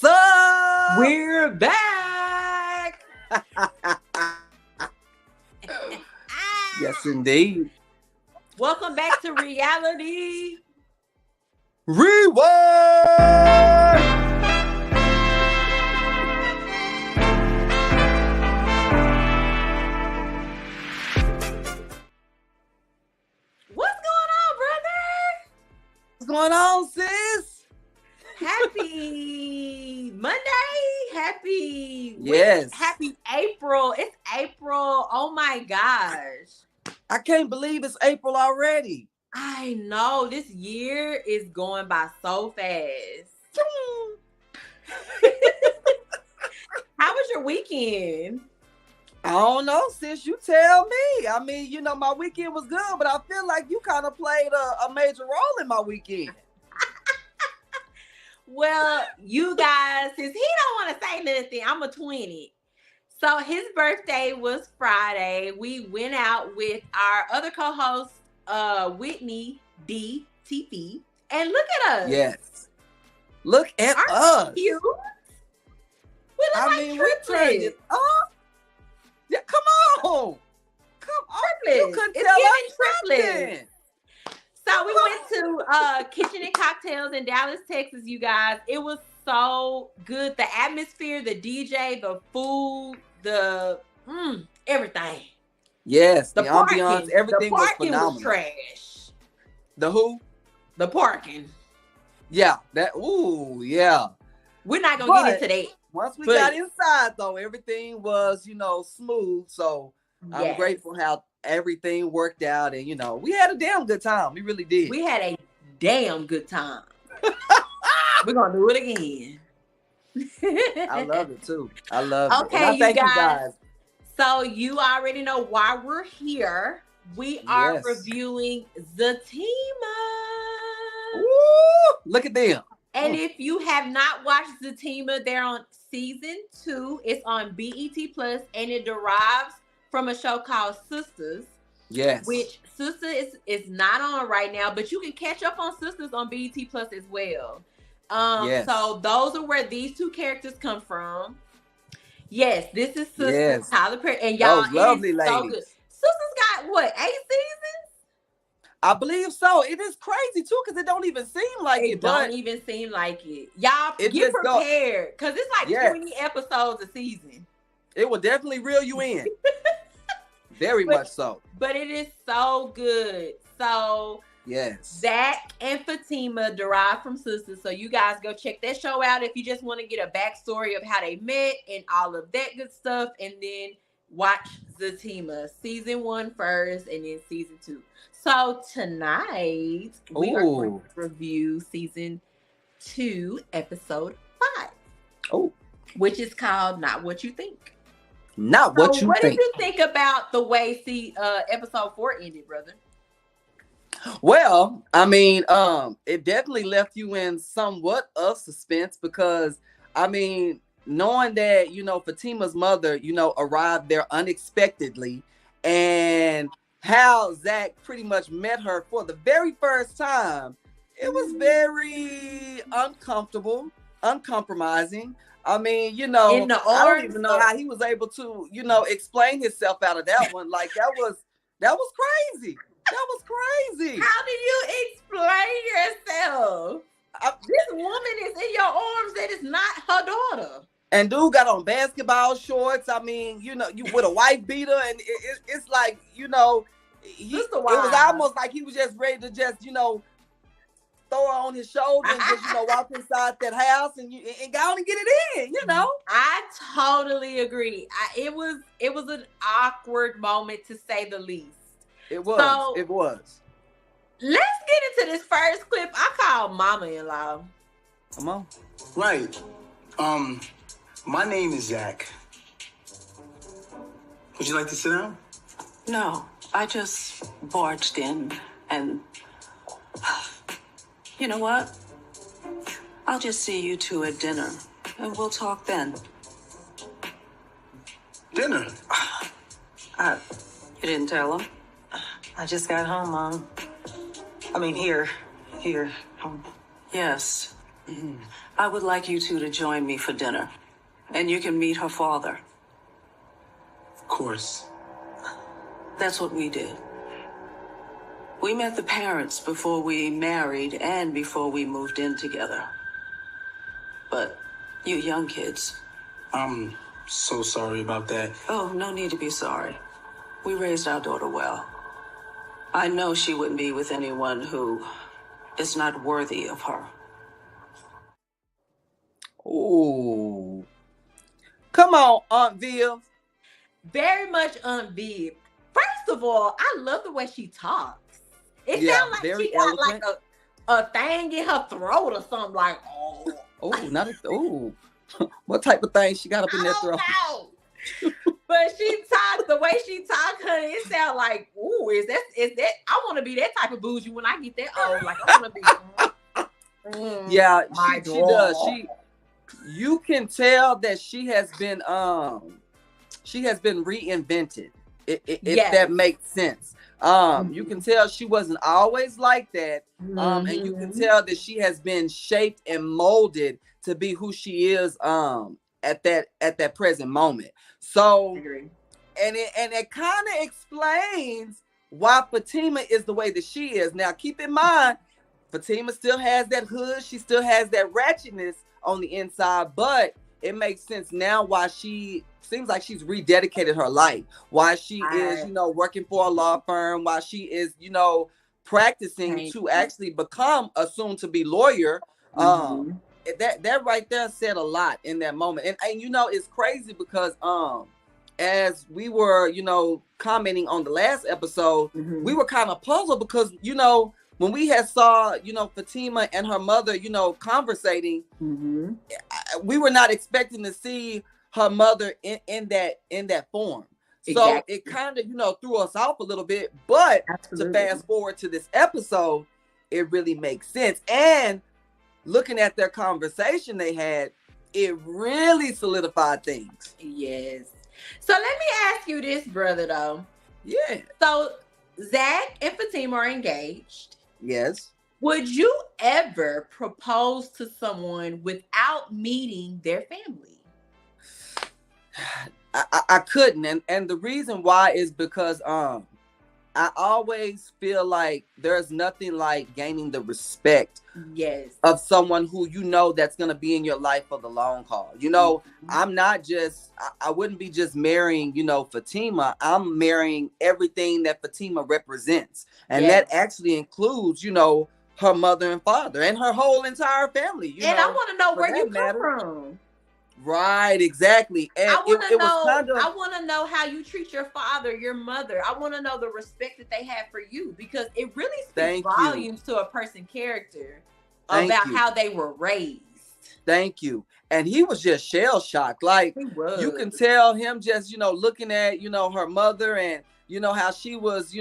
up? We're back. Yes, indeed. Welcome back to reality. Rewind! What's going on, brother? What's going on, sis? Happy Monday. Happy Yes. Happy April. It's April. Oh my gosh. I can't believe it's April already. I know this year is going by so fast. How was your weekend? I don't know, sis. You tell me. I mean, you know, my weekend was good, but I feel like you kind of played a major role in my weekend. Well, you guys, since he don't want to say nothing, I'm a 20. So his birthday was Friday. We went out with our other co-host, Whitney D. TV. And look at us. Yes. Look at Aren't us. we cute? We look like we triplets. turned it up. Yeah, come on. Come on. You Triplets. couldn't It's tell giving us triplets. nothing. So we went to Kitchen and Cocktails in Dallas, Texas, you guys. It was so good. The atmosphere, the DJ, the food, the everything. Yes, The the parking, ambiance, everything the was parking phenomenal. was trash. The who? The parking. Yeah, yeah. We're not gonna get into that. Once we But- got inside, though, everything was, smooth. So I'm Yes. grateful how everything worked out, and we had a damn good time. We really did. We had a damn good time. We're gonna do it again. I love it too. I love it. Okay, And I you thank guys. So you already know why we're here. We are Yes. reviewing Zatima. Woo! Look at them. And if you have not watched Zatima, they're on season 2. It's on BET Plus, and it derives from a show called Sisters, Yes. which Sister is not on right now, but you can catch up on Sisters on BET Plus as well. Yes. So those are where these two characters come from. Yes, this is Sisters, Yes. Tyler Perry, and y'all, Those lovely it is so ladies. good. Sisters got what, 8 seasons? I believe so. It is crazy too, because it don't even seem like it. It don't But even seem like it. Y'all It get just go- prepared, because it's like Yes. 20 episodes a season. it will definitely reel you in. Very But- much so. But it is so good. So Yes. Zac and Fatima derived from Sisters. So you guys go check that show out if you just want to get a backstory of how they met and all of that good stuff. And then watch Zatima season 1 first and then season 2. So tonight we are going Ooh. to review season 2, episode 5. Oh, Which is called Not What You Think. not what you What think. did you think about the way episode 4 ended, brother? Well, I mean, it definitely left you in somewhat of suspense because, I mean, knowing that, Fatima's mother, arrived there unexpectedly, and how Zac pretty much met her for the very first time, it was very uncomfortable, uncompromising. I mean, In the I don't arms even know of- how he was able to, explain himself out of that one. Like that was crazy. That was crazy. How did you explain yourself? This woman is in your arms that is not her daughter. And dude got on basketball shorts. I mean, you with a white beater, and it's like, it was almost like he was just ready to just, throw her on his shoulder and just, walk inside that house and go on and get it in, I totally agree. It was an awkward moment to say the least. It was. So- It was. Let's get into this first clip. I call mama-in-law. Come on. Right. My name is Zac. Would you like to sit down? No, I just barged in and you know what? I'll just see you two at dinner and we'll talk then. Dinner. You didn't tell him? I just got home, Mom. I mean, here. Yes, I would like you two to join me for dinner. And you can meet her father. Of course. That's what we did. We met the parents before we married and before we moved in together. But you young kids. I'm so sorry about that. Oh, no need to be sorry. We raised our daughter well. I know she wouldn't be with anyone who is not worthy of her. Ooh. Come on, Aunt Viv. Very much Viv. First of all, I love the way she talks. It sounds like very she got eloquent. like a thing in her throat or something like, oh. Oh, not a, oh. What type of thing she got up in that throat? Know. But she talks, the way she talks, honey, it sounds like, ooh, is that, I want to be that type of bougie when I get that old. Like, I want to be. Yeah, my she does. You can tell that she has been reinvented. If Yes. that makes sense. You can tell she wasn't always like that. And you can tell that she has been shaped and molded to be who she is at that present moment. So, and it kind of explains why Fatima is the way that she is. Now, keep in mind, Fatima still has that hood. She still has that ratchetness on the inside, but it makes sense now why she seems like she's rededicated her life. Why she is, working for a law firm. Why she is, practicing to actually become a soon-to-be lawyer. That right there said a lot in that moment. And it's crazy because as we were, commenting on the last episode, we were kind of puzzled because, when we had saw, Fatima and her mother, conversating, we were not expecting to see her mother in that form. So it kind of, threw us off a little bit, but to fast forward to this episode, it really makes sense. And looking at their conversation they had, it really solidified things. Yes. So let me ask you this, brother, though. Yeah. So Zac and Fatima are engaged. Yes. Would you ever propose to someone without meeting their family? I couldn't, and the reason why is because I always feel like there's nothing like gaining the respect of someone who that's gonna be in your life for the long haul. I'm not just I wouldn't be just marrying Fatima. I'm marrying everything that Fatima represents, and that actually includes her mother and father and her whole entire family. And I want to know where you come from. Right, exactly. And I want to know how you treat your father, your mother. I want to know the respect that they have for you, because it really speaks volumes to a person's character about how they were raised. Thank you. And he was just shell shocked. Like, you can tell him just, looking at, her mother and, how she was,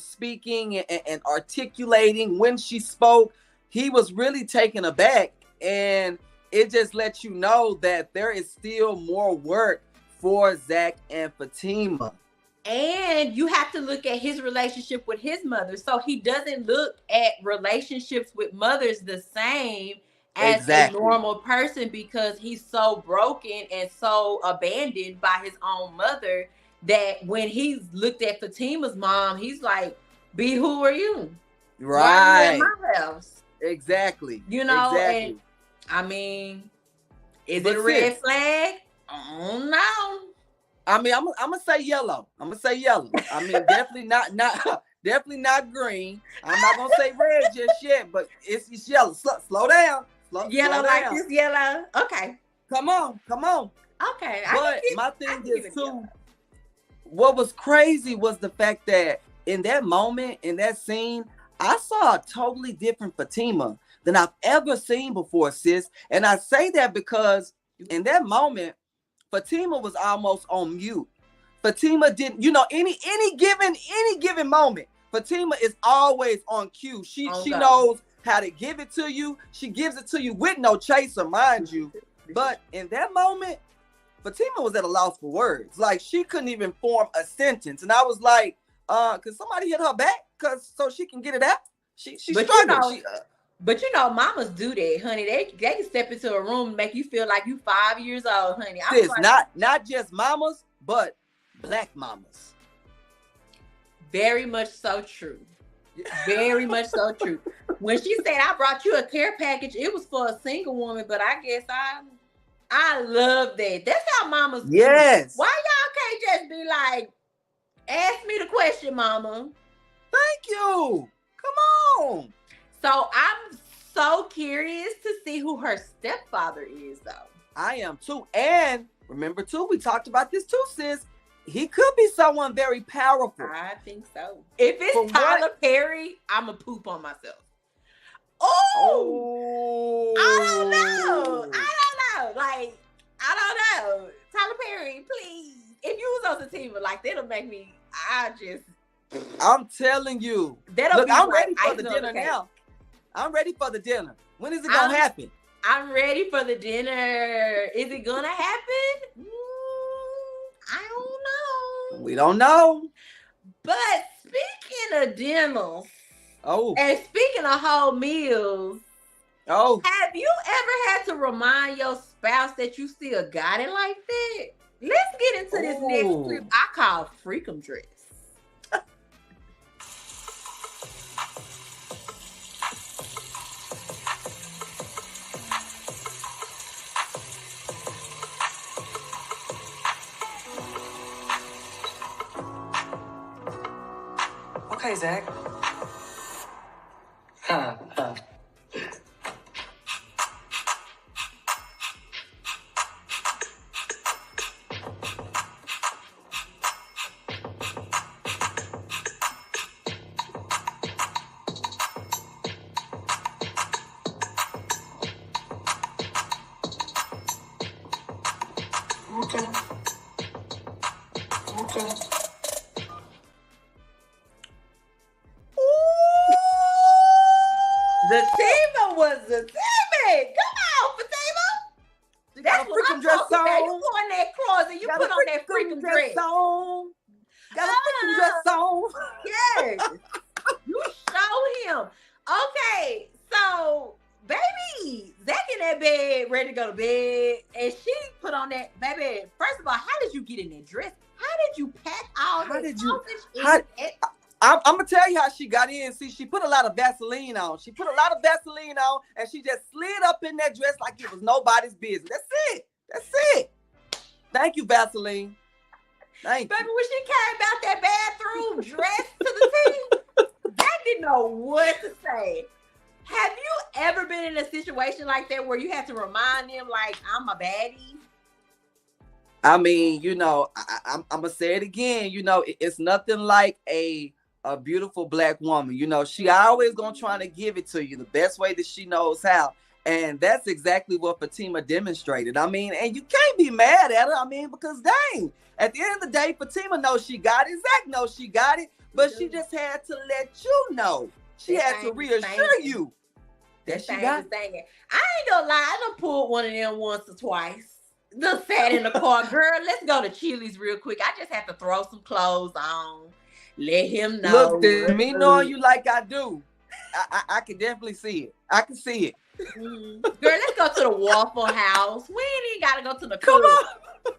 speaking and articulating when she spoke. He was really taken aback, and it just lets you know that there is still more work for Zac and Fatima. And you have to look at his relationship with his mother. So he doesn't look at relationships with mothers the same as a normal person, because he's so broken and so abandoned by his own mother that when he's looked at Fatima's mom, he's like, "B, who are you? Right. Why are you at my house?" Exactly. And I mean, is it a red flag? Oh no. I mean, I'm gonna say yellow. I mean, definitely definitely not green. I'm not gonna say red just yet, but it's yellow. Slow down. Yellow slow like down. this yellow. Okay. Come on. Okay. But my thing is too, what was crazy was the fact that in that moment, in that scene, I saw a totally different Fatima than I've ever seen before, sis. And I say that because in that moment, Fatima was almost on mute. Fatima didn't, any given moment, Fatima is always on cue. She knows how to give it to you. She gives it to you with no chaser, mind you. But in that moment, Fatima was at a loss for words. Like, she couldn't even form a sentence. And I was like, could somebody hit her back so she can get it out? She struggled. But you know, mamas do that, honey. They can step into a room and make you feel like you 5 years old, honey. Sis, not just mamas, but black mamas. Very much so true. Very much so true. When she said I brought you a care package, it was for a single woman, but I guess I love that. That's how mamas do. Yes. Why y'all can't just be like, ask me the question, mama? Thank you. Come on. So I'm so curious to see who her stepfather is, though. I am too. And remember too, we talked about this too, sis. He could be someone very powerful. I think so. If it's Tyler Perry, I'ma poop on myself. Oh, I don't know. Like, I don't know. Tyler Perry, please. If you was on Zatima, like, that'll make me. I'm telling you. Look, I'm ready for the dinner now. I'm ready for the dinner. When is it gonna happen? I'm ready for the dinner. Is it gonna happen? I don't know. We don't know. But speaking of dinners, and speaking of whole meals, have you ever had to remind your spouse that you still got it like that? Let's get into this next clip I call Freakum Dress. Okay, Zac. Zatima was Zatima. Come on, Fatima. That's what I'm talking about. You go in that closet, you put on that freaking dress. Got a freaking dress on. Yes. You show him. Okay, so baby, Zac in that bed, ready to go to bed, and she put on that, baby. First of all, how did you get in that dress? How did you pack all that sausage in? I'm gonna tell you how she got in. See, she put a lot of Vaseline on. And she just slid up in that dress like it was nobody's business. That's it. Thank you, Vaseline. Thank you. Baby, when she came out that bathroom dressed to the T, Zac didn't know what to say. Have you ever been in a situation like that where you had to remind them, like, I'm a baddie? I mean, you know, I'm gonna say it again. You know, it's nothing like a beautiful black woman. You know, she always gonna try to give it to you the best way that she knows how. And that's exactly what Fatima demonstrated. I mean, and you can't be mad at her. I mean, because dang, at the end of the day, Fatima knows she got it. Zac knows she got it. But she just had to let you know. She had to reassure you that she got it. I ain't gonna lie, I done pulled one of them once or twice. Just sat in the car, girl, let's go to Chili's real quick. I just have to throw some clothes on. Let him know. Look, me knowing you like I do, I can definitely see it. I can see it. Girl, let's go to the Waffle House. We ain't even gotta go to the Come on.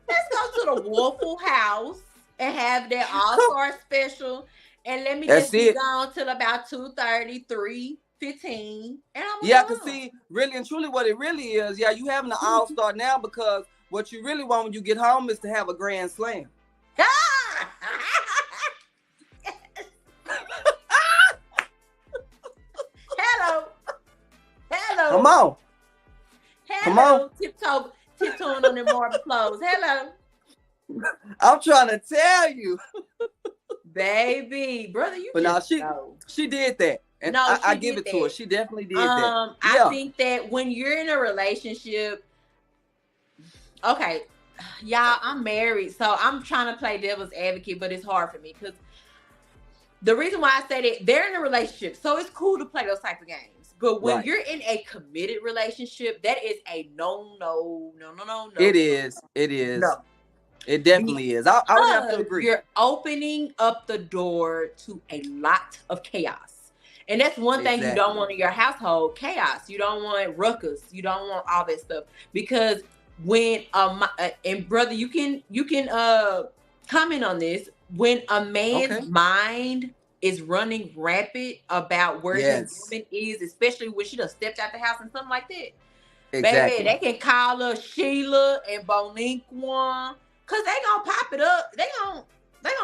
Let's go to the Waffle House and have that all-star special. And let me just be gone till about 2:30, 3:15. And I'm I can see really and truly what it really is. Yeah, you having an all-star now because what you really want when you get home is to have a grand slam. Hello. Come on. Hello. Tiptoeing on them marble clothes. Hello. I'm trying to tell you. Baby, brother, you but now she did that. And I give it to her. She definitely did that. I think that when you're in a relationship, okay, y'all, I'm married, so I'm trying to play devil's advocate, but it's hard for me because the reason why I say that they're in a relationship, so it's cool to play those type of games. But when you're in a committed relationship, that is a no. It is. No. It definitely is. I would have to agree. You're opening up the door to a lot of chaos. And that's one thing you don't Exactly. want in your household: chaos. You don't want ruckus. You don't want all that stuff. Because when and brother, you can comment on this. When a man's Okay. mind is running rapid about where his Yes. woman is, especially when she done stepped out the house and something like that, baby, Exactly. they can call her Sheila and Boniqua, cause they gonna pop it up. They gonna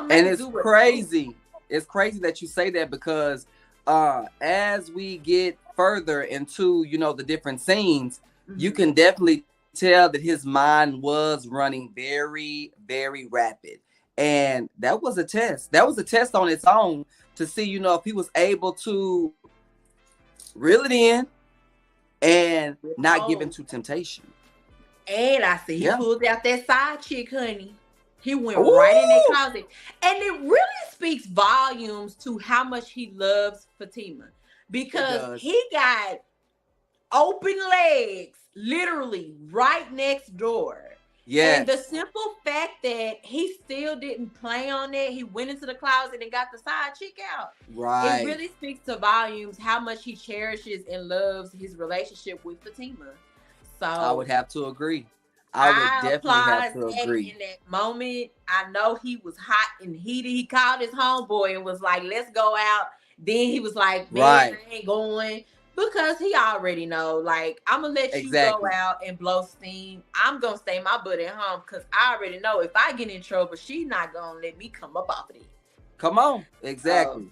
make And it it's do what it do. crazy. It's crazy that you say that because as we get further into, the different scenes, you Mhm. can definitely tell that his mind was running very, very rapid. And that was a test. That was a test on its own to see, if he was able to reel it in and not give Oh, into temptation. and I see he Yeah. pulled out that side chick, honey. He went right in that Ooh, closet. And it really speaks volumes to how much he loves Fatima. it Because does. he got open legs, literally right next door. And the Yes. simple fact that he still didn't play on it, he went into the closet and got the side chick out. It Right. really speaks to volumes how much he cherishes and loves his relationship with Fatima. I would So have to agree. I would I definitely have applaud to Zac agree. in that moment. I know he was hot and heated. He called his homeboy and was like, "Let's go out." Then he was like, "Man, Right. I ain't going." Because he already know, like, I'm gonna let you go Exactly. out and blow steam. I'm gonna stay my butt at home because I already know if I get in trouble, she's not gonna let me come up off of it. Come on. So Exactly.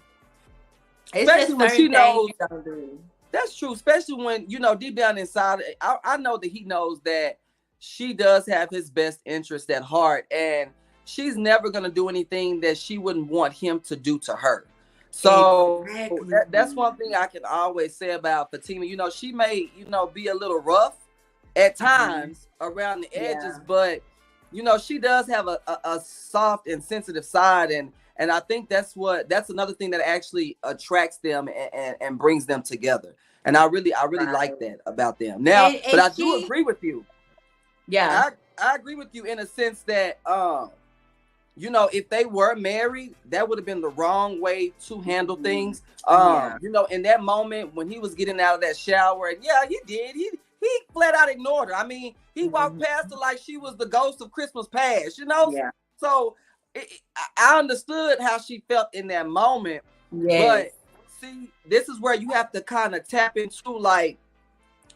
it's Especially just when certain she things knows you don't do. that's true. Especially when, deep down inside, I know that he knows that she does have his best interest at heart. And she's never going to do anything that she wouldn't want him to do to her. So Exactly. that's one thing I can always say about Fatima. She may, be a little rough at Mhm. times around the edges, Yeah. but she does have a soft and sensitive side, and I think that's another thing that actually attracts them and brings them together. And I really Right. like that about them. Now, but And I do she, agree with you. yeah. I agree with you in a sense that if they were married, that would have been the wrong way to handle things. Yeah. In that moment when he was getting out of that shower, and yeah, he did. He flat out ignored her. I mean, he walked Mhm. past her like she was the ghost of Christmas past. Yeah. So I understood how she felt in that moment, Yes. but see, this is where you have to kind of tap into like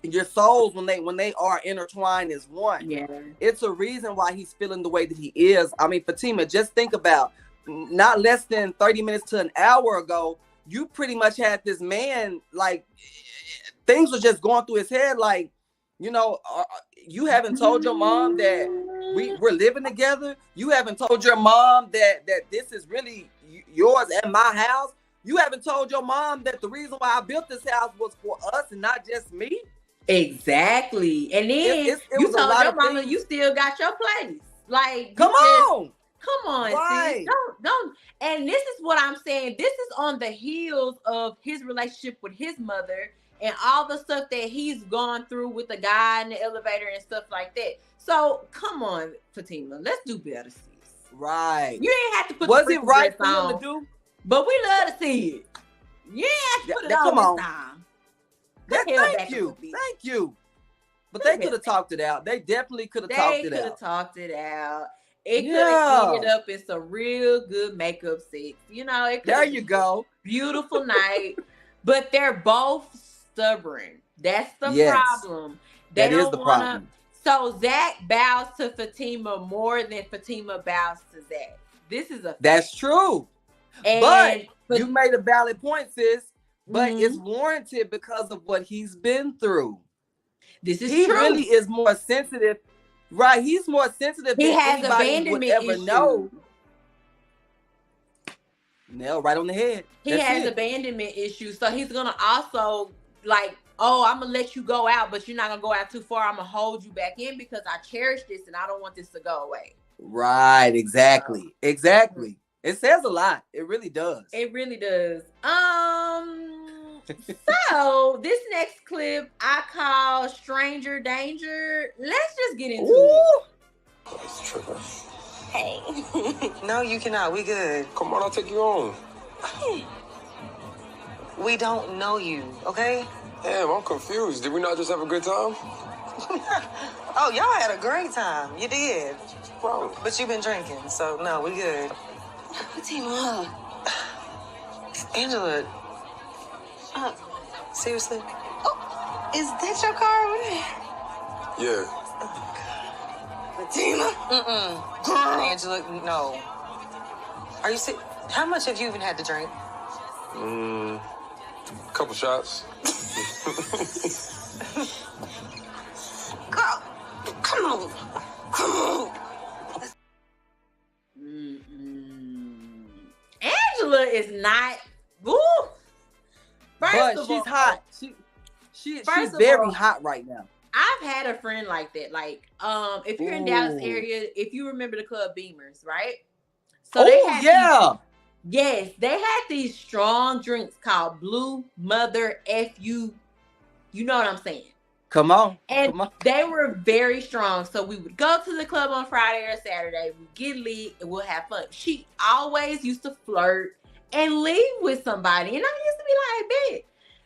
your souls when they are intertwined as one. Yeah. It's a reason why he's feeling the way that he is. I mean, Fatima, just think about not less than 30 minutes to an hour ago, you pretty much had this man like things were just going through his head like, you haven't told your mom that we're living together. You haven't told your mom that this is really yours and my house. You haven't told your mom that the reason why I built this house was for us and not just me. Exactly. And then It you was a told lot your of mama things. you still got your place. Like Come you just on. come on, sis. Right. Don't. And this is what I'm saying. This is on the heels of his relationship with his mother and all the stuff that he's gone through with the guy in the elevator and stuff like that. So come on, Fatima. Let's do better, sis. Right. You ain't have to put the Was it freaking right dress for him to on, do? but we love to see it. You ain't have to put it on Come this on. time. Put hell back Thank a you. little bit. Thank you. But Put they hell could have back. talked it out. They definitely could have talked They it could have out. talked it out. It could have Yeah. ended up in some real good makeup sex. It could There have you been go. beautiful night. But they're both stubborn. That's the Yes. problem. They That is don't the want to. problem. So Zac bows to Fatima more than Fatima bows to Zac. This is a fact. That's true. And But you made a valid point, sis. But it's Mhm. warranted because of what he's been through. This is He true. really is more sensitive. Right. He's more sensitive He than has anybody would abandonment ever issues. know. Nail right on the head. He That's has it. abandonment issues, so he's gonna also like, oh, I'm gonna let you go out, but you're not gonna go out too far. I'm gonna hold you back in because I cherish this and I don't want this to go away. Right, exactly. Exactly. It says a lot. It really does. It really does. So this next clip I call Stranger Danger. Let's just get into it. It's tripping. Hey. No, you cannot. We good. Come on, I'll take you home. We don't know you, okay? Damn, I'm confused. Did we not just have a good time? Oh, y'all had a great time. You did. Bro. But you've been drinking, so no, we good. Fatima. Angela, seriously? Oh, is that your car over there? Yeah. Fatima? Angela, no. Are you sick? How much have you even had to drink? Couple shots. Girl, come on. Come on. Angela is not. Woo. But she's hot. She's very hot right now. I've had a friend like that. Like, if you're in Dallas area, if you remember the club Beamers, right? So they had these strong drinks called Blue Mother FU. You know what I'm saying? Come on. They were very strong. So we would go to the club on Friday or Saturday. We'd get lit and we'll have fun. She always used to flirt and leave with somebody. And I used to be like, bitch,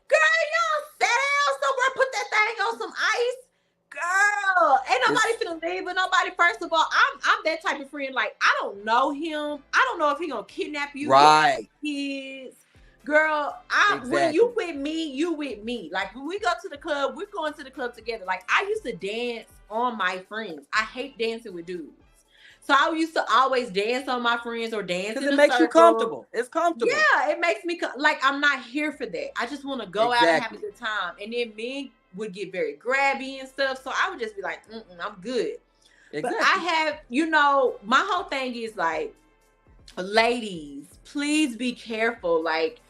girl, you don't sit down somewhere, put that thing on some ice. Girl, ain't nobody finna leave with nobody. First of all, I'm that type of friend. Like, I don't know him. I don't know if he gonna kidnap you. Right. Kids. Girl, when you with me, you with me. Like, when we go to the club, we're going to the club together. Like, I used to dance on my friends. I hate dancing with dudes. So I used to always dance on my friends or dance in the circle. Because it makes you comfortable. It's comfortable. Yeah, it makes me, like, I'm not here for that. I just want to go out and have a good time. And then men would get very grabby and stuff. So I would just be like, I'm good. Exactly. But I have, my whole thing is like, ladies, please be careful. Like,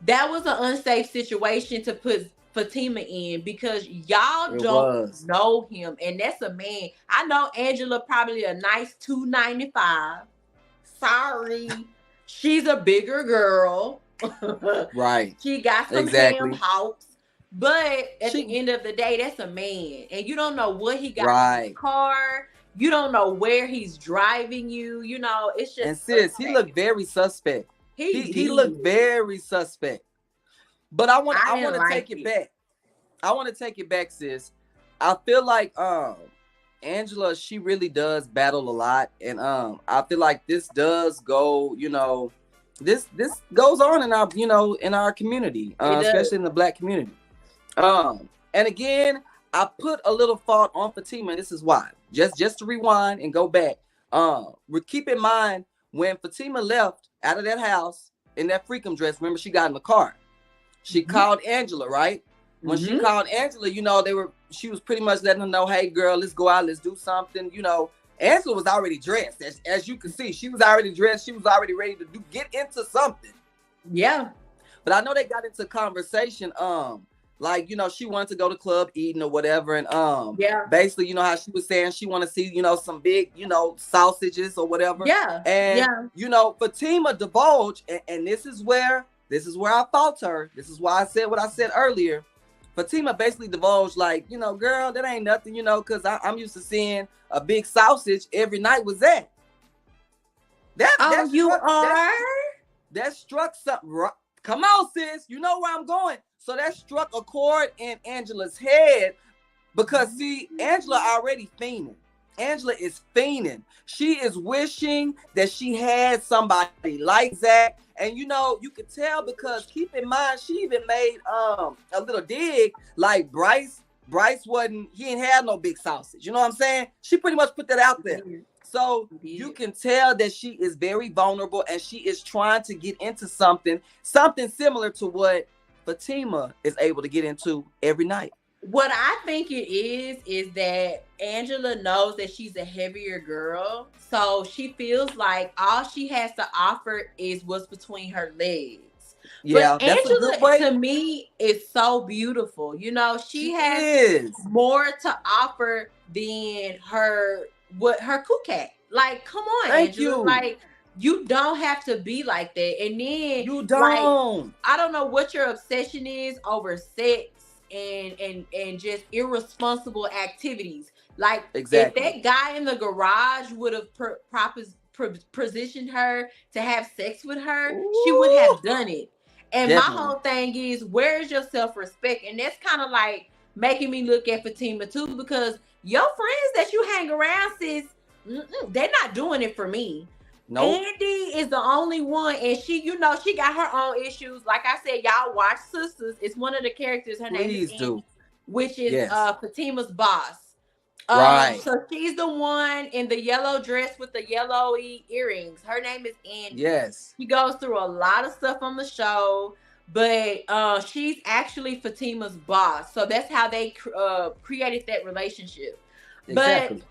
that was an unsafe situation to put Fatima in because y'all don't know him. And that's a man. I know Angela probably a nice 295. Sorry. She's a bigger girl. Right. She got some damn house. But at the end of the day, that's a man. And you don't know what he got in the car. You don't know where he's driving you. It's just. And sis, he looked very suspect. He looked very suspect. But I want to take it back. I want to take it back, sis. I feel like Angela, she really does battle a lot. And I feel like this does go, this goes on in our, in our community, especially in the Black community. And again, I put a little fault on Fatima. This is why. Just to rewind and go back. Keep in mind when Fatima left out of that house in that freakum dress. Remember, she got in the car. She called Angela, right? When she called Angela, she was pretty much letting her know, hey, girl, let's go out, let's do something. Angela was already dressed, as you can see. She was already dressed. She was already ready to get into something. Yeah. But I know they got into conversation. Like, she wanted to go to club eating or whatever. And basically, how she was saying she want to see, some big, sausages or whatever. Yeah. And, Fatima divulged, and this is where I fault her. This is why I said what I said earlier. Fatima basically divulged, like, girl, that ain't nothing, because I'm used to seeing a big sausage every night was that. That struck something. Come on, sis. You know where I'm going. So that struck a chord in Angela's head because, see, Angela already fiending. Angela is fiending. She is wishing that she had somebody like Zac. And, you could tell because, keep in mind, she even made a little dig like Bryce wasn't, he ain't had no big sausage. You know what I'm saying? She pretty much put that out there. So you can tell that she is very vulnerable and she is trying to get into something similar to what Fatima is able to get into every night. What I think it is that Angela knows that she's a heavier girl. So she feels like all she has to offer is what's between her legs. Yeah, but Angela, to me, is so beautiful. She has more to offer than her cat. Like, come on, Angela. Like, you don't have to be like that. And then you don't. Like, I don't know what your obsession is over sex and just irresponsible activities. Like, if that guy in the garage would have positioned her to have sex with her, she would have done it. And Definitely. my whole thing is, where is your self-respect? And that's kind of like making me look at Fatima too, because your friends that you hang around, sis, they're not doing it for me. Nope. Andy is the only one, and she, you know, she got her own issues. Like I said, y'all watch Sisters. It's one of the characters. Her name is Andy, which is Fatima's boss. Right. So she's the one in the yellow dress with the yellowy earrings. Her name is Andy. Yes. She goes through a lot of stuff on the show, but she's actually Fatima's boss. So that's how they created that relationship. Exactly.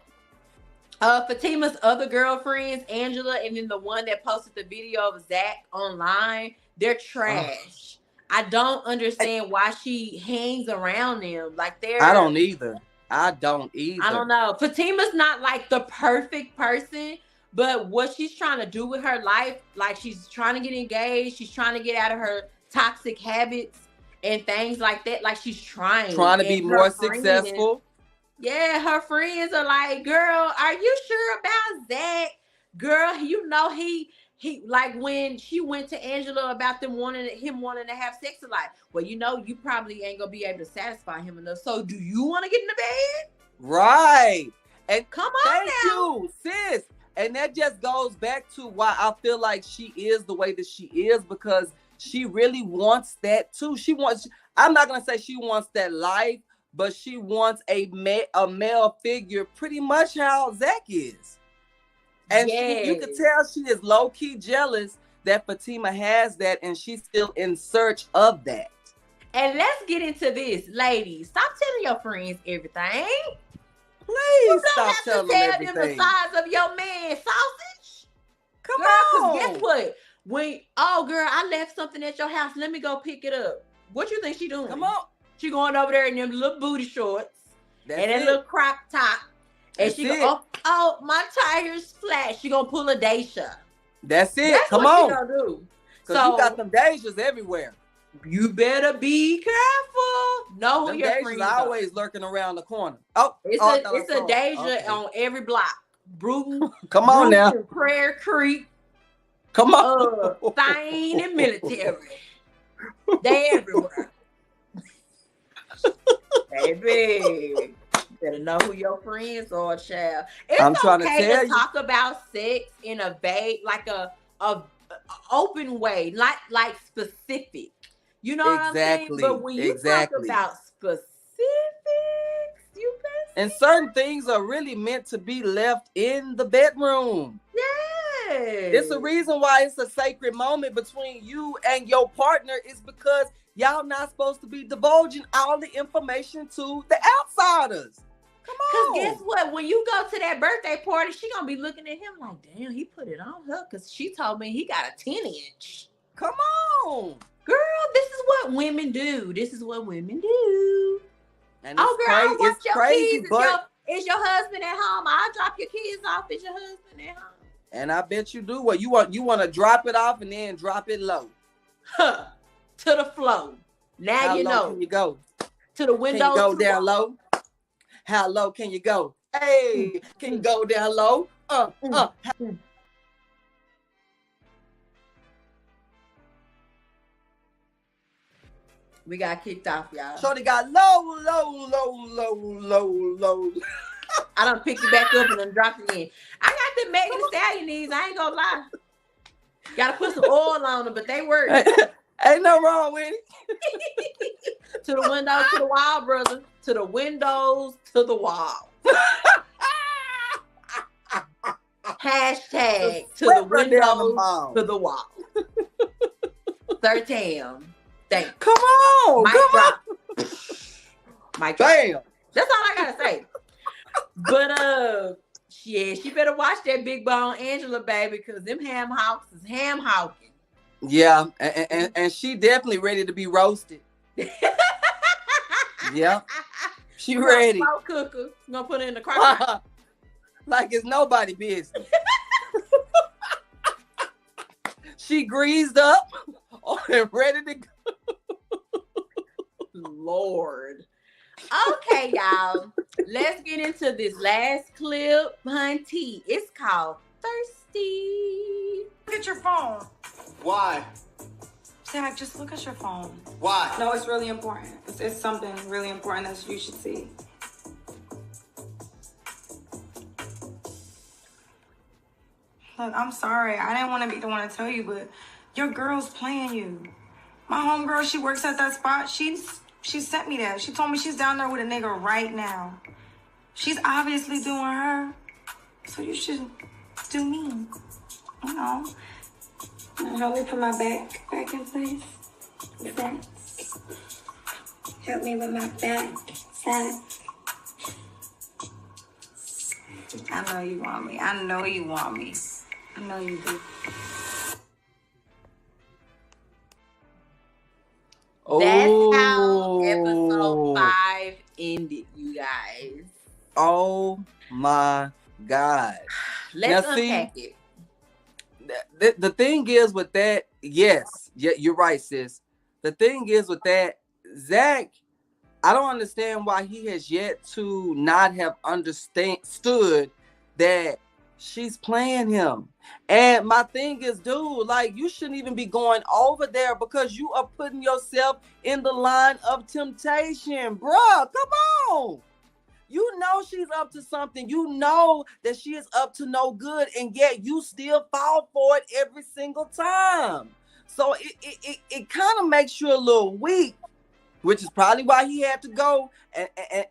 But Fatima's other girlfriends, Angela, and then the one that posted the video of Zac online, they're trash. I don't understand why she hangs around them. Like I don't either. I don't know. Fatima's not like the perfect person, but what she's trying to do with her life, like she's trying to get engaged, she's trying to get out of her toxic habits and things like that. Like she's trying to be more successful. Yeah, her friends are like, girl, are you sure about Zac? Girl, you know he like when she went to Angela about him wanting to have sex a lot. Well, you know, you probably ain't gonna be able to satisfy him enough. So do you want to get in the bed? Right. And come on, thank you, sis. And that just goes back to why I feel like she is the way that she is, because she really wants that too. I'm not gonna say she wants that life, but she wants a male figure, pretty much how Zac is. And you can tell she is low-key jealous that Fatima has that, and she's still in search of that. And let's get into this. Ladies, stop telling your friends everything. Please stop telling them everything. You don't have to tell them the size of your man's sausage. Come on. Guess what? Girl, I left something at your house. Let me go pick it up. What you think she doing? Come on. She going over there in them little booty shorts and that little crop top. And she go, oh, my tire's flat. She gonna pull a Deja. That's it. That's Come what on. She gonna do. So you got them Dejas everywhere. You better be careful. Know who your friends are. Always lurking around the corner. Oh, it's a Deja on every block. Bruton. Come on now. Prayer Creek. Come on. Thane and Military. They everywhere. Baby. Better know who your friends are, child. It's okay to talk about sex in a vague, like a open way, not like specific. You know what I'm saying? But when you talk about specifics, and certain things are really meant to be left in the bedroom. Yes. It's a reason why it's a sacred moment between you and your partner, is because y'all not supposed to be divulging all the information to the outsiders. Come on. Because guess what? When you go to that birthday party, she going to be looking at him like, damn, he put it on her because she told me he got a 10-inch. Come on. Girl, this is what women do. This is what women do. And it's crazy, but is your husband at home? I'll drop your kids off. Is your husband at home? And I bet you do. Well, you want to drop it off and then drop it low. To the floor. Now How you low know. Can you go? To the window. Can you go down low? How low can you go? Hey, can you go down low? We got kicked off, y'all. Shorty got low. I done picked it back up and then dropped it in. I got the Megan Thee Stallion knees. I ain't gonna lie. Gotta put some oil on them, but they work. Ain't no wrong with it. To the windows, to the wall, brother. To the windows, to the wall. Hashtag to the windows, to the wall. 13. Thanks. Come on. Mic drop. Mic drop. Damn. That's all I gotta say. But yeah, she better watch that big bone Angela, baby, because them ham hawks is ham hawking. Yeah, and she definitely ready to be roasted. Yeah, she ready. Slow cooker. Gonna put it in the crock. Like it's nobody business. She greased up and ready to go. Lord. Okay, y'all. Let's get into this last clip, hunty. It's called Thirsty. Look at your phone. Why? Zac, just look at your phone. Why? No, it's really important. It's something really important that you should see. Look, I'm sorry. I didn't want to be the one to tell you, but your girl's playing you. My homegirl, she works at that spot. She sent me that. She told me she's down there with a nigga right now. She's obviously doing her. So you should do me. You know. Now help me put my back in place. Zac. Help me with my back. Zac. I know you want me. I know you want me. I know you do. That's how episode 5 ended, you guys. Oh my God. Let's unpack it. The thing is with that, yes, you're right, sis. The thing is with that, Zac, I don't understand why he has yet to not have understood that she's playing him. And my thing is, dude, like, you shouldn't even be going over there because you are putting yourself in the line of temptation, bruh. Come on. You know she's up to something. You know that she is up to no good, and yet you still fall for it every single time. So it kind of makes you a little weak, which is probably why he had to go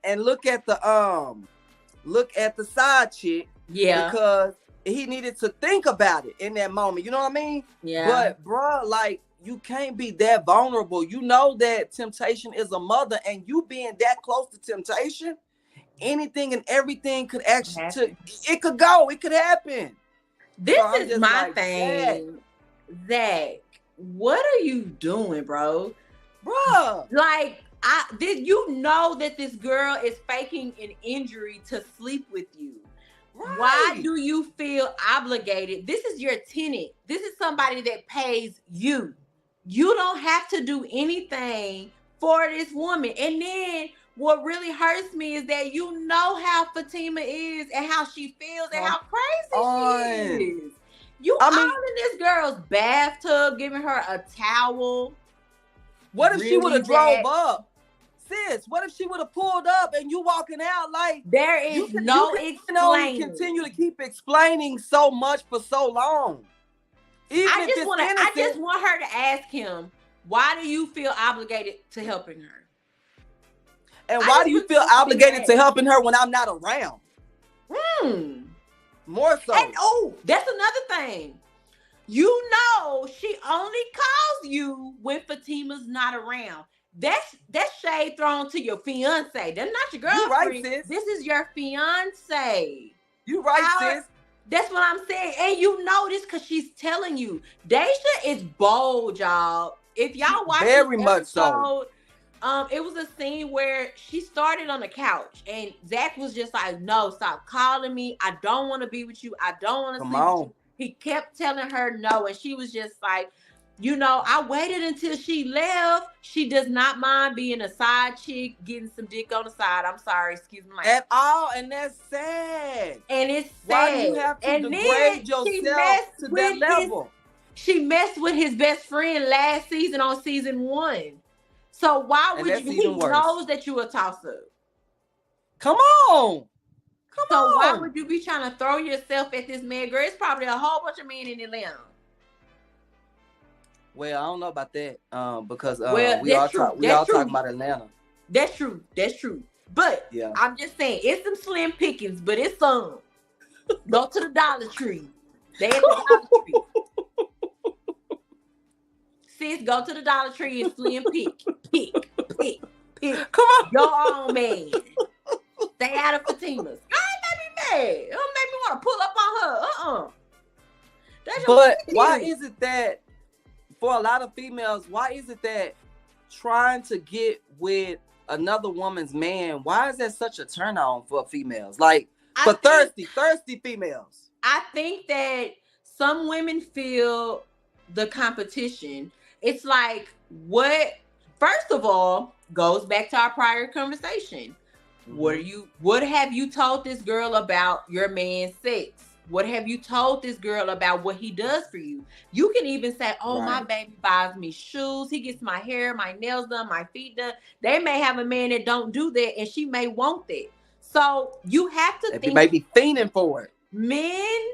and look at the side chick. Yeah, because he needed to think about it in that moment. You know what I mean? Yeah. But bruh, like, you can't be that vulnerable. You know that temptation is a mother, and you being that close to temptation, anything and everything could actually, it could happen. This so is my thing. Zac, what are you doing, bro? Like, you know that this girl is faking an injury to sleep with you. Right. Why do you feel obligated? This is your tenant. This is somebody that pays you. You don't have to do anything for this woman. And then what really hurts me is that you know how Fatima is and how she feels and how crazy she is. You all in this girl's bathtub, giving her a towel. What if she would have drove up? Sis, what if she would have pulled up and you walking out like there is no explaining? You continue to keep explaining so much for so long. I just want her to ask him, why do you feel obligated to helping her? And why do you feel obligated to helping her when I'm not around? More so. And that's another thing. You know she only calls you when Fatima's not around. That's shade thrown to your fiance. That's not your girlfriend. You right, sis. This is your fiance. You right, sis. That's what I'm saying. And you know this because she's telling you. Deja is bold, y'all. If y'all watch very this much episode, so. It was a scene where she started on the couch and Zac was just like, no, stop calling me. I don't want to be with you. I don't want to sleep with you. He kept telling her no. And she was just like, you know, I waited until she left. She does not mind being a side chick, getting some dick on the side. I'm sorry, excuse me. At all, and that's sad. And it's sad. Why do you have to degrade yourself to that level? She messed with his best friend last season on season 1. So why would you? He knows that you a toss-up. Come on. So why would you be trying to throw yourself at this man, girl? It's probably a whole bunch of men in Atlanta. Well, I don't know about that, because we all talking about Atlanta. That's true. But yeah. I'm just saying, it's some slim pickings, but it's some. Go to the Dollar Tree. They at the Dollar Tree. Sis, go to the Dollar Tree and slim pick. Come on. Your own man. Stay out of Fatima's. I ain't made me mad. It don't make me want to pull up on her. But why is it that for a lot of females, why is it that trying to get with another woman's man, why is that such a turn on for females? Like, for thirsty females. I think that some women feel the competition. It's like, first of all, goes back to our prior conversation. Mm-hmm. What have you told this girl about your man's sex? What have you told this girl about what he does for you? You can even say, oh, my baby buys me shoes. He gets my hair, my nails done, my feet done. They may have a man that don't do that, and she may want that. So you have to think. May be fiending for it. Men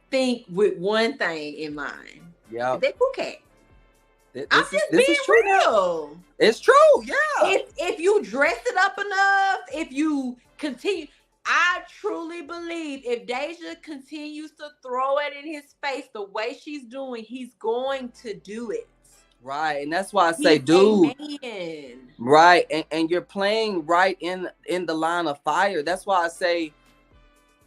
think with one thing in mind. Yeah. They cool-cat. I'm just this being is true real. Now. It's true, yeah. If you dress it up enough, if you continue, I truly believe if Deja continues to throw it in his face the way she's doing, he's going to do it. Right, and that's why I say, dude. Right, and you're playing right in the line of fire. That's why I say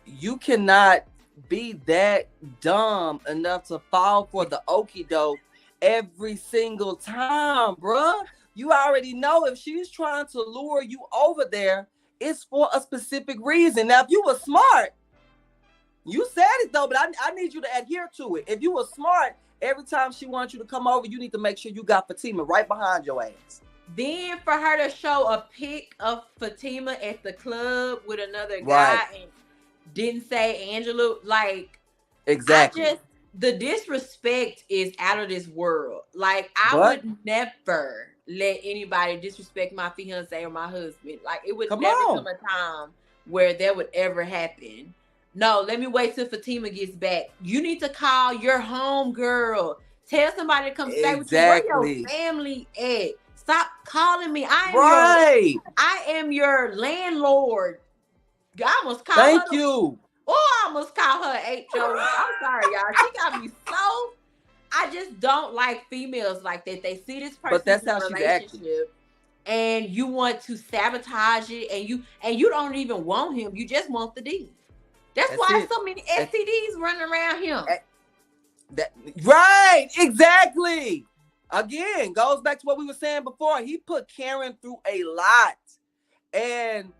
you cannot be that dumb enough to fall for the okie doke every single time, bruh. You already know if she's trying to lure you over there, it's for a specific reason. Now, if you were smart, you said it though, but I need you to adhere to it. If you were smart, every time she wants you to come over, you need to make sure you got Fatima right behind your ass. Then for her to show a pic of Fatima at the club with another guy and didn't say Angela, like, exactly. The disrespect is out of this world. Like, I would never let anybody disrespect my fiance or my husband. Like, it would never come a time where that would ever happen. No, let me wait till Fatima gets back. You need to call your home girl. Tell somebody to come stay with you. Where your family at? Stop calling me. I am your landlord. I almost call her. Thank you. I almost call her H.O. I'm sorry, y'all. She got me so. I just don't like females like that. They see this person in a relationship, and you want to sabotage it, and you don't even want him. You just want the D. That's why so many STDs running around him. Right, exactly. Again, goes back to what we were saying before. He put Karen through a lot, and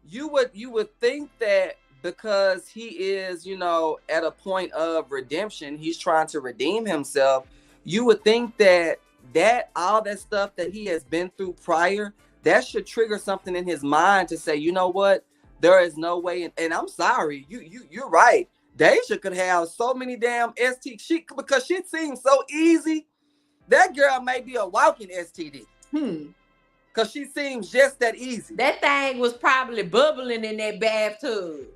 you would think that because he is, at a point of redemption, he's trying to redeem himself. You would think that all that stuff that he has been through prior, that should trigger something in his mind to say, you know what? There is no way, and I'm sorry, you're right. Deja could have so many damn STD because she seems so easy. That girl may be a walking STD. Because she seems just that easy. That thing was probably bubbling in that bathtub.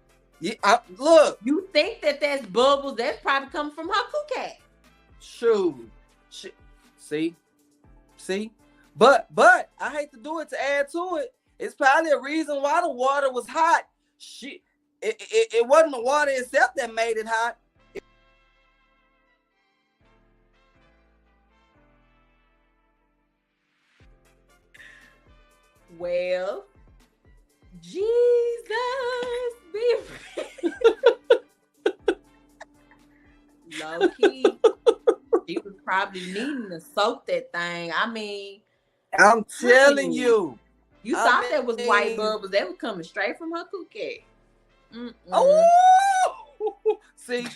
Yeah, look. You think that's bubbles? That's probably coming from her cat. Shoot. See? But I hate to do it to add to it. It's probably a reason why the water was hot. It wasn't the water itself that made it hot. Well, Jesus be low key. She was probably needing to soak that thing. I mean, I'm telling you. You thought that was white bubbles. They were coming straight from her cookie. Oh, see,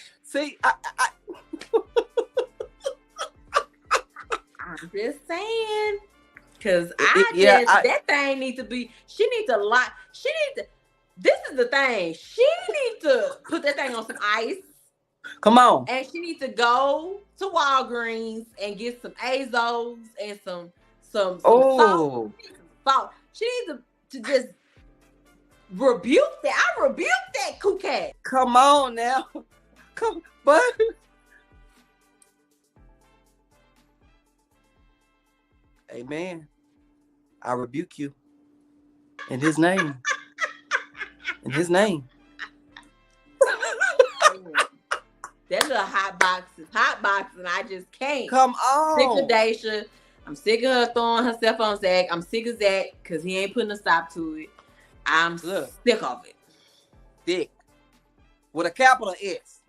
I'm just saying. Cause that thing needs to be. She needs a lot. This is the thing. She needs to put that thing on some ice. Come on. And she needs to go to Walgreens and get some Azos and some salt. She needs to just rebuke that. I rebuke that cat. Come on now. But amen. I rebuke you in his name. In his name. That little hot boxing. I just can't. Come on. Sick of Deja. I'm sick of her throwing herself on Zac. I'm sick of Zac because he ain't putting a stop to it. I'm sick of it. Sick. With a capital S.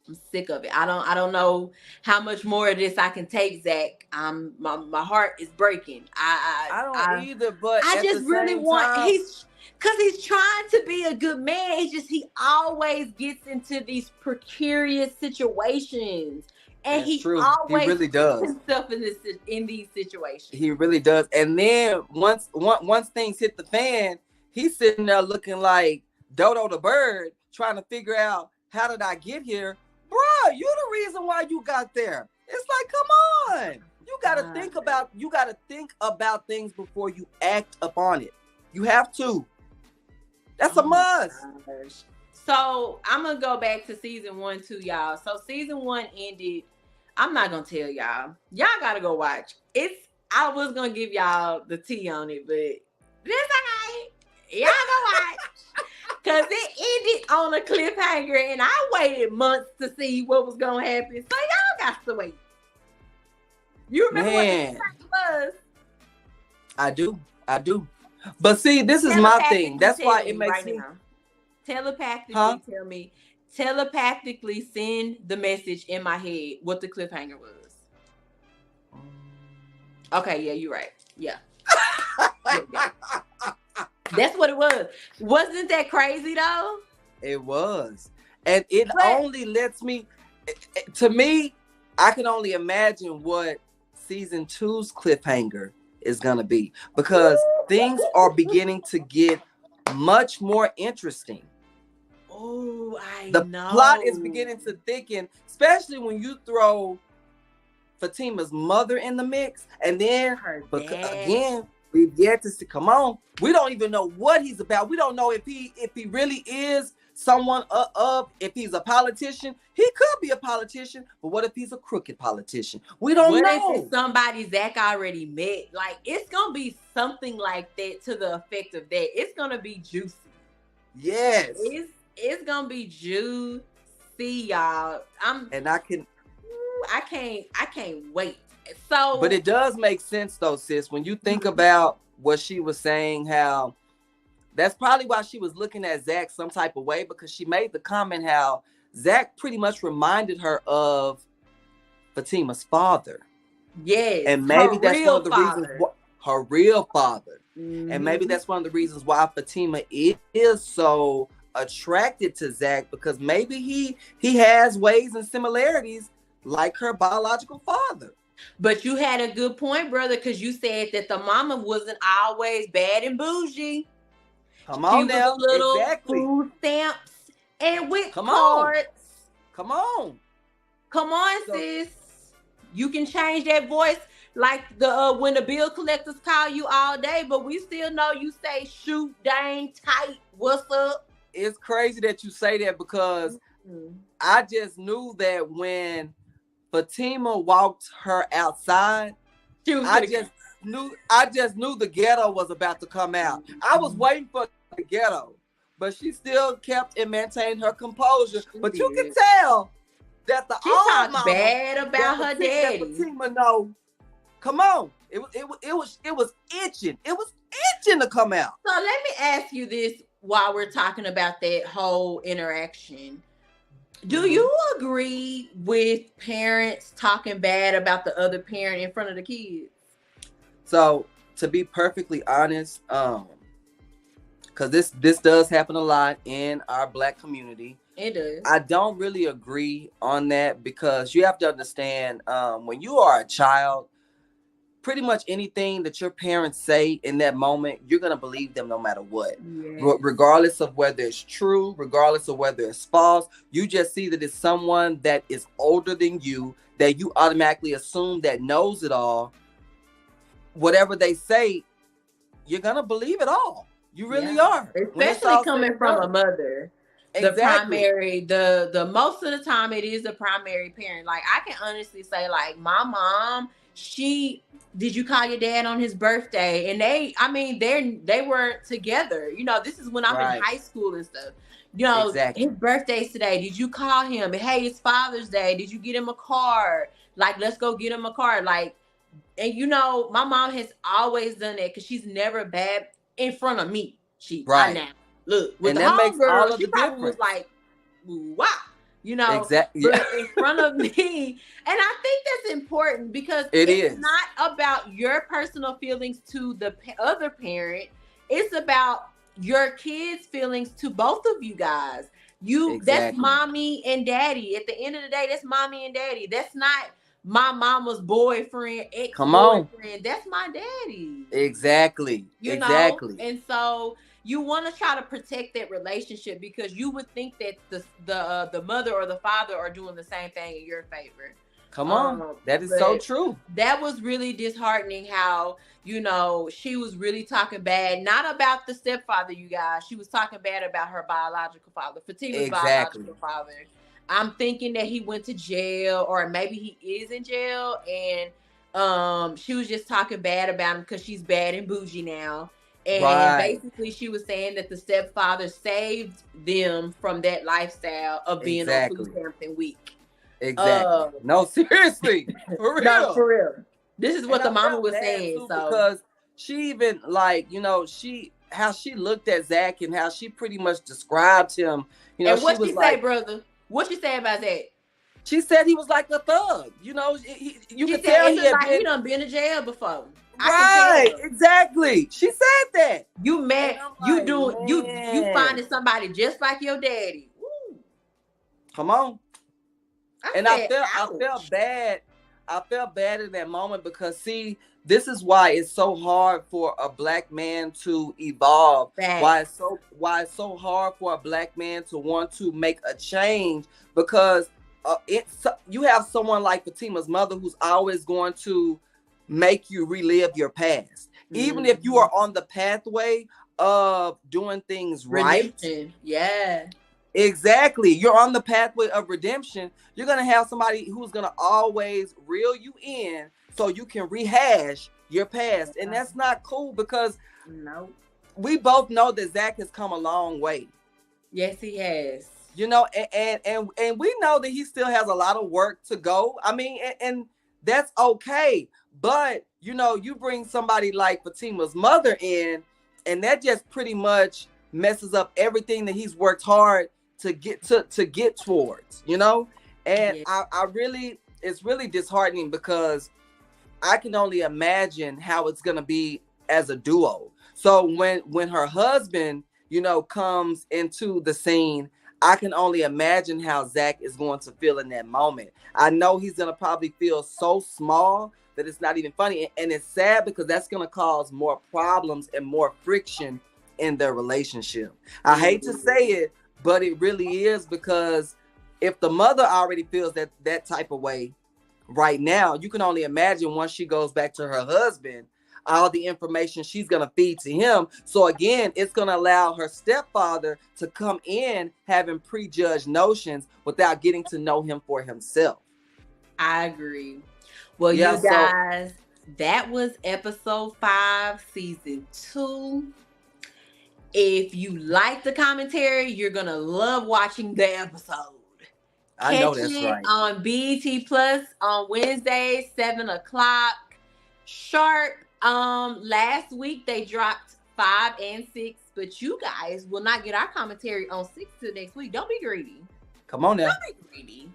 I'm sick of it. I don't know how much more of this I can take, Zac. My heart is breaking. I don't either, but I just really want because he's trying to be a good man. It's just he always gets into these precarious situations. And he always really does himself in these situations. He really does. And then once things hit the fan, he's sitting there looking like Dodo the bird, trying to figure out how did I get here. Bruh, you the reason why you got there. It's like, come on. You gotta think about things before you act upon it. You have to. That's a must. So I'm gonna go back to season 1 too, y'all. So season 1 ended. I'm not gonna tell y'all. Y'all gotta go watch. I was gonna give y'all the tea on it, but this okay. Y'all go watch. Cause it ended on a cliffhanger, and I waited months to see what was gonna happen. So y'all got to wait. You remember what the cliffhanger was? I do. But see, this is my thing. That's why it makes me telepathically telepathically send the message in my head what the cliffhanger was. Okay, yeah, you're right. Yeah. Yeah. That's what it was. Wasn't that crazy though? It was. And it only lets me, to me, I can only imagine what season 2's cliffhanger is going to be, because things are beginning to get much more interesting. Oh, the plot is beginning to thicken, especially when you throw Fatima's mother in the mix, and then again, we've yet to see. Come on, we don't even know what he's about. We don't know if he really is someone if he's a politician. He could be a politician, but what if he's a crooked politician? We don't know. What if it's somebody Zac already met? Like, it's gonna be something like that, to the effect of that. It's gonna be juicy. Yes, it's gonna be juicy, y'all. I can't wait. So, but it does make sense though, sis, when you think about what she was saying, how that's probably why she was looking at Zac some type of way, because she made the comment how Zac pretty much reminded her of Fatima's father. Yes, and maybe that's one of the reasons why, her real father. Mm-hmm. And maybe that's one of the reasons why Fatima is so attracted to Zac, because maybe he has ways and similarities like her biological father. But you had a good point, brother, because you said that the mama wasn't always bad and bougie. Come on now, was a little exactly. Food stamps and with cards. Come on, sis. You can change that voice like the when the bill collectors call you all day, but we still know you say shoot, dang, tight, what's up? It's crazy that you say that, because I just knew that when Fatima walked her outside, I just knew the ghetto was about to come out. I was waiting for the ghetto, but she still kept and maintained her composure. But you can tell that the old mama bad about her daddy. Fatima, no, come on, it was itching. It was itching to come out. So let me ask you this while we're talking about that whole interaction. Do you agree with parents talking bad about the other parent in front of the kids? So, to be perfectly honest, because this does happen a lot in our Black community. It does. I don't really agree on that, because you have to understand, when you are a child, pretty much anything that your parents say in that moment, you're going to believe them no matter what. Yes. Regardless of whether it's true, regardless of whether it's false, you just see that it's someone that is older than you, that you automatically assume that knows it all. Whatever they say, you're going to believe it all. You really are. Especially coming from a mother. Exactly. The primary, the most of the time it is the primary parent. Like, I can honestly say, like, my mom, did you call your dad on his birthday? And they weren't together. You know, this is when I'm in high school and stuff. You know, his birthday's today. Did you call him? Hey, it's Father's Day. Did you get him a card? Like, let's go get him a card. Like, and you know, my mom has always done that, because she's never bad in front of me. I now look with and the homegirl. She probably was like, wow. You know, exactly. But in front of me. And I think that's important, because it's not about your personal feelings to the other parent. It's about your kids' feelings to both of you guys. That's mommy and daddy. At the end of the day, that's mommy and daddy. That's not my mama's boyfriend, ex-boyfriend. That's my daddy. Exactly. You know? And so you want to try to protect that relationship because you would think that the mother or the father are doing the same thing in your favor. Come on. That is so true. That was really disheartening how, you know, she was really talking bad, not about the stepfather, you guys. She was talking bad about her biological father, Fatima's biological father. I'm thinking that he went to jail or maybe he is in jail. And she was just talking bad about him because she's bad and bougie now. And basically she was saying that the stepfather saved them from that lifestyle of being on food stamps and weak. Exactly. No, seriously. For real. No, for real. This is what the mama was saying. So because she even like, you know, how she looked at Zac and how she pretty much described him. You know, and what she say, brother? What she say about Zac? She said he was like a thug. You know, you can tell he done been in jail before. Right, exactly. She said that. You mad? You like, doing? You finding somebody just like your daddy? Woo. Come on. I felt bad. I felt bad in that moment because see, this is why it's so hard for a black man to evolve. Why it's so hard for a black man to want to make a change because you have someone like Fatima's mother who's always going to make you relive your past, even if you are on the pathway of doing things right. Yeah. Exactly. You're on the pathway of redemption. You're going to have somebody who's going to always reel you in so you can rehash your past. And that's not cool because we both know that Zac has come a long way. Yes, he has. You know, and we know that he still has a lot of work to go. I mean, and that's okay. But, you know, you bring somebody like Fatima's mother in and that just pretty much messes up everything that he's worked hard to get towards, you know? And I really, it's really disheartening because I can only imagine how it's going to be as a duo. So when her husband, you know, comes into the scene, I can only imagine how Zac is going to feel in that moment. I know he's going to probably feel so small that it's not even funny. And it's sad because that's going to cause more problems and more friction in their relationship. I hate to say it, but it really is because if the mother already feels that type of way right now, you can only imagine once she goes back to her husband, all the information she's going to feed to him. So again, it's going to allow her stepfather to come in having prejudged notions without getting to know him for himself. I agree. Well, you guys, that was episode 5, season 2. If you like the commentary, you're going to love watching the episode. I know that's right. On BET Plus on Wednesdays, 7:00 sharp. Last week they dropped 5 and 6, but you guys will not get our commentary on 6 till next week. Don't be greedy. Come on now. Don't be greedy.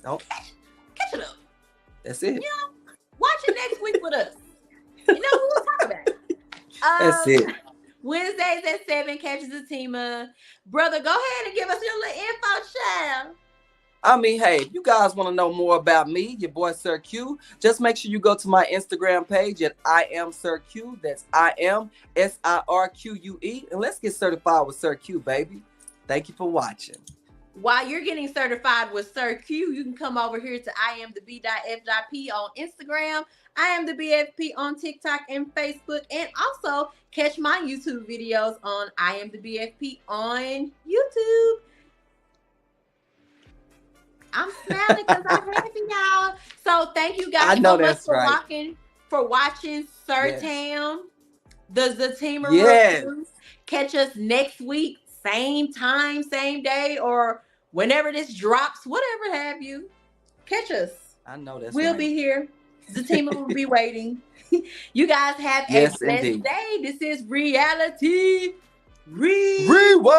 Don't. Catch it up. That's it. You know, watch it next week with us. You know what we're talking about. That's it. Wednesdays at 7, catch Zatima. Brother, go ahead and give us your little info, child. I mean, hey, if you guys want to know more about me, your boy Sir Q, just make sure you go to my Instagram page at I am Sir Q. That's I am SIRQUE. And let's get certified with Sir Q, baby. Thank you for watching. While you're getting certified with Sir Q, you can come over here to I am the B.F.P on Instagram. I am the BFP on TikTok and Facebook. And also catch my YouTube videos on I am the BFP on YouTube. I'm smiling because I'm happy, y'all. So thank you guys so much for watching Sir Tam, the Zatima review. Catch us next week, same time, same day, or whenever this drops, whatever have you. Catch us. I know that's We'll be here. Zatima will be waiting. You guys have a blessed day. This is Reality Rewind.